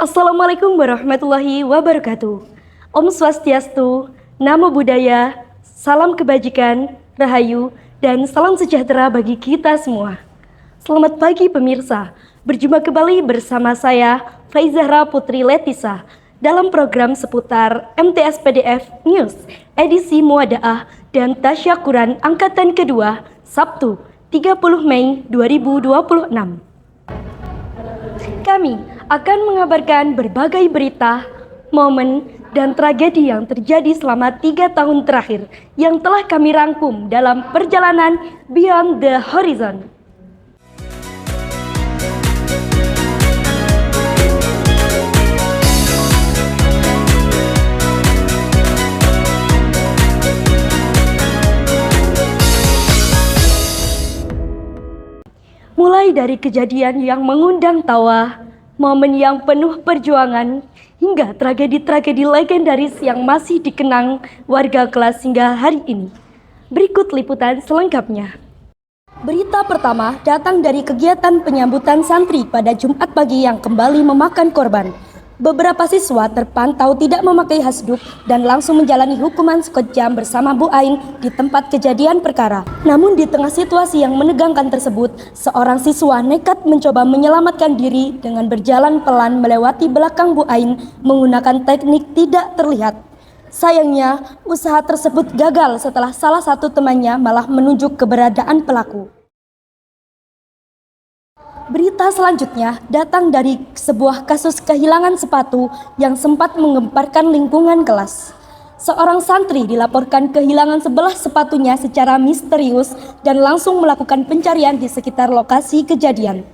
Assalamualaikum warahmatullahi wabarakatuh. Om Swastiastu, Namo Buddhaya, salam kebajikan, rahayu, dan salam sejahtera bagi kita semua. Selamat pagi pemirsa, berjumpa kembali bersama saya Faizahra Putri Letisa dalam program seputar MTS PDF News edisi Muwada'ah dan Tasyakuran Angkatan Kedua Sabtu 30 Mei 2026. Kami akan mengabarkan berbagai berita, momen, dan tragedi yang terjadi selama 3 tahun terakhir yang telah kami rangkum dalam perjalanan Beyond the Horizon. Mulai dari kejadian yang mengundang tawa, momen yang penuh perjuangan, hingga tragedi-tragedi legendaris yang masih dikenang warga kelas hingga hari ini. Berikut liputan selengkapnya. Berita pertama datang dari kegiatan penyambutan santri pada Jumat pagi yang kembali memakan korban. Beberapa siswa terpantau tidak memakai hasduk dan langsung menjalani hukuman sekejam bersama Bu Ain di tempat kejadian perkara. Namun di tengah situasi yang menegangkan tersebut, seorang siswa nekat mencoba menyelamatkan diri dengan berjalan pelan melewati belakang Bu Ain menggunakan teknik tidak terlihat. Sayangnya, usaha tersebut gagal setelah salah satu temannya malah menunjuk keberadaan pelaku. Berita selanjutnya datang dari sebuah kasus kehilangan sepatu yang sempat menggemparkan lingkungan kelas. Seorang santri dilaporkan kehilangan sebelah sepatunya secara misterius dan langsung melakukan pencarian di sekitar lokasi kejadian.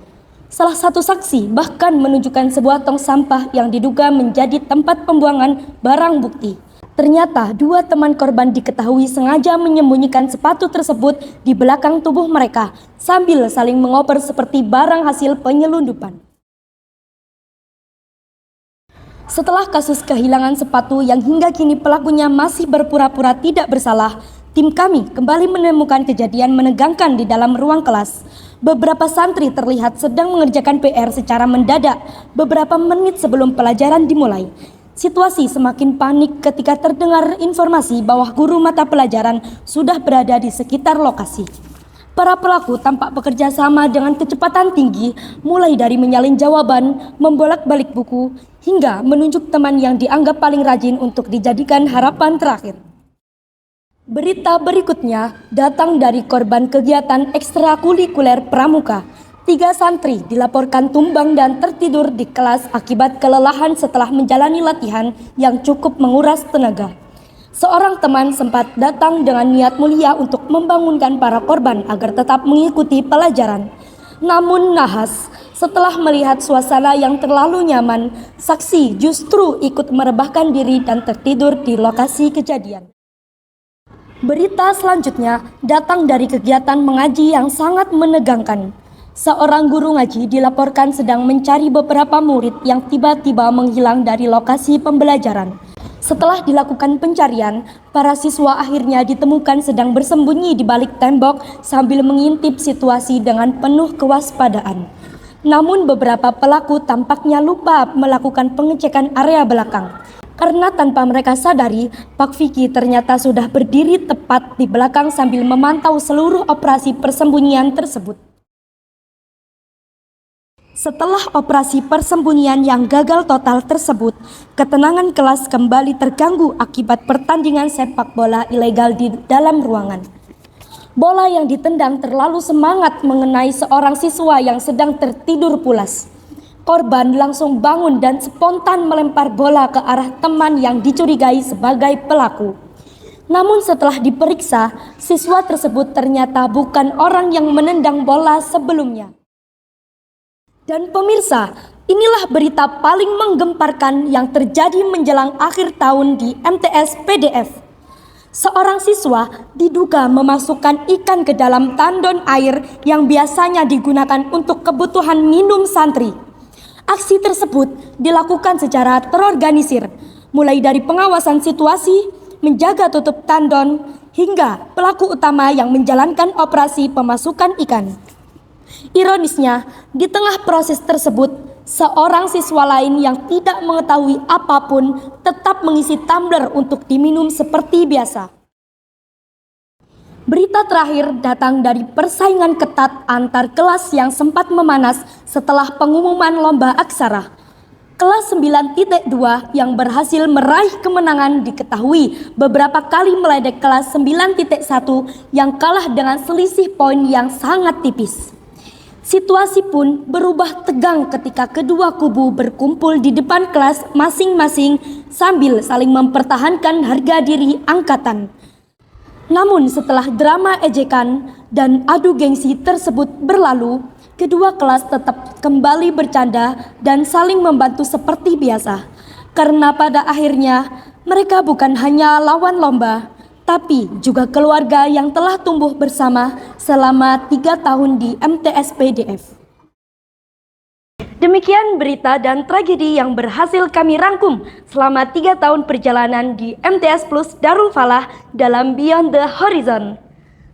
Salah satu saksi bahkan menunjukkan sebuah tong sampah yang diduga menjadi tempat pembuangan barang bukti. Ternyata dua teman korban diketahui sengaja menyembunyikan sepatu tersebut di belakang tubuh mereka sambil saling mengoper seperti barang hasil penyelundupan. Setelah kasus kehilangan sepatu yang hingga kini pelakunya masih berpura-pura tidak bersalah, tim kami kembali menemukan kejadian menegangkan di dalam ruang kelas. Beberapa santri terlihat sedang mengerjakan PR secara mendadak beberapa menit sebelum pelajaran dimulai. Situasi semakin panik ketika terdengar informasi bahwa guru mata pelajaran sudah berada di sekitar lokasi. Para pelaku tampak bekerja sama dengan kecepatan tinggi, mulai dari menyalin jawaban, membolak-balik buku, hingga menunjuk teman yang dianggap paling rajin untuk dijadikan harapan terakhir. Berita berikutnya datang dari korban kegiatan ekstrakurikuler pramuka. 3 santri dilaporkan tumbang dan tertidur di kelas akibat kelelahan setelah menjalani latihan yang cukup menguras tenaga. Seorang teman sempat datang dengan niat mulia untuk membangunkan para korban agar tetap mengikuti pelajaran. Namun nahas, setelah melihat suasana yang terlalu nyaman, saksi justru ikut merebahkan diri dan tertidur di lokasi kejadian. Berita selanjutnya datang dari kegiatan mengaji yang sangat menegangkan. Seorang guru ngaji dilaporkan sedang mencari beberapa murid yang tiba-tiba menghilang dari lokasi pembelajaran. Setelah dilakukan pencarian, para siswa akhirnya ditemukan sedang bersembunyi di balik tembok sambil mengintip situasi dengan penuh kewaspadaan. Namun beberapa pelaku tampaknya lupa melakukan pengecekan area belakang. Karena tanpa mereka sadari, Pak Vicky ternyata sudah berdiri tepat di belakang sambil memantau seluruh operasi persembunyian tersebut. Setelah operasi persembunyian yang gagal total tersebut, ketenangan kelas kembali terganggu akibat pertandingan sepak bola ilegal di dalam ruangan. Bola yang ditendang terlalu semangat mengenai seorang siswa yang sedang tertidur pulas. Korban langsung bangun dan spontan melempar bola ke arah teman yang dicurigai sebagai pelaku. Namun setelah diperiksa, siswa tersebut ternyata bukan orang yang menendang bola sebelumnya. Dan pemirsa, inilah berita paling menggemparkan yang terjadi menjelang akhir tahun di MTS PDF. Seorang siswa diduga memasukkan ikan ke dalam tandon air yang biasanya digunakan untuk kebutuhan minum santri. Aksi tersebut dilakukan secara terorganisir, mulai dari pengawasan situasi, menjaga tutup tandon, hingga pelaku utama yang menjalankan operasi pemasukan ikan. Ironisnya, di tengah proses tersebut, Seorang siswa lain yang tidak mengetahui apapun tetap mengisi tumbler untuk diminum seperti biasa. Berita terakhir datang dari persaingan ketat antar kelas yang sempat memanas setelah pengumuman lomba aksara. Kelas 9.2 yang berhasil meraih kemenangan diketahui beberapa kali meledek kelas 9.1 yang kalah dengan selisih poin yang sangat tipis. Situasi pun berubah tegang ketika kedua kubu berkumpul di depan kelas masing-masing sambil saling mempertahankan harga diri angkatan. Namun setelah drama ejekan dan adu gengsi tersebut berlalu, kedua kelas tetap kembali bercanda dan saling membantu seperti biasa. Karena pada akhirnya mereka bukan hanya lawan lomba, tapi juga keluarga yang telah tumbuh bersama selama 3 tahun di MTS PDF. Demikian berita dan tragedi yang berhasil kami rangkum selama 3 tahun perjalanan di MTS Plus Darul Falah dalam Beyond the Horizon.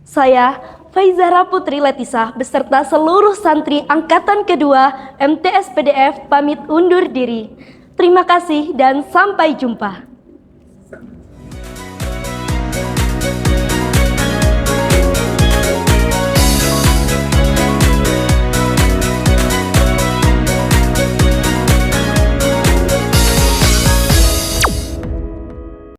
Saya, Faizahra Putri Letisah, beserta seluruh santri Angkatan Kedua MTS PDF pamit undur diri. Terima kasih dan sampai jumpa.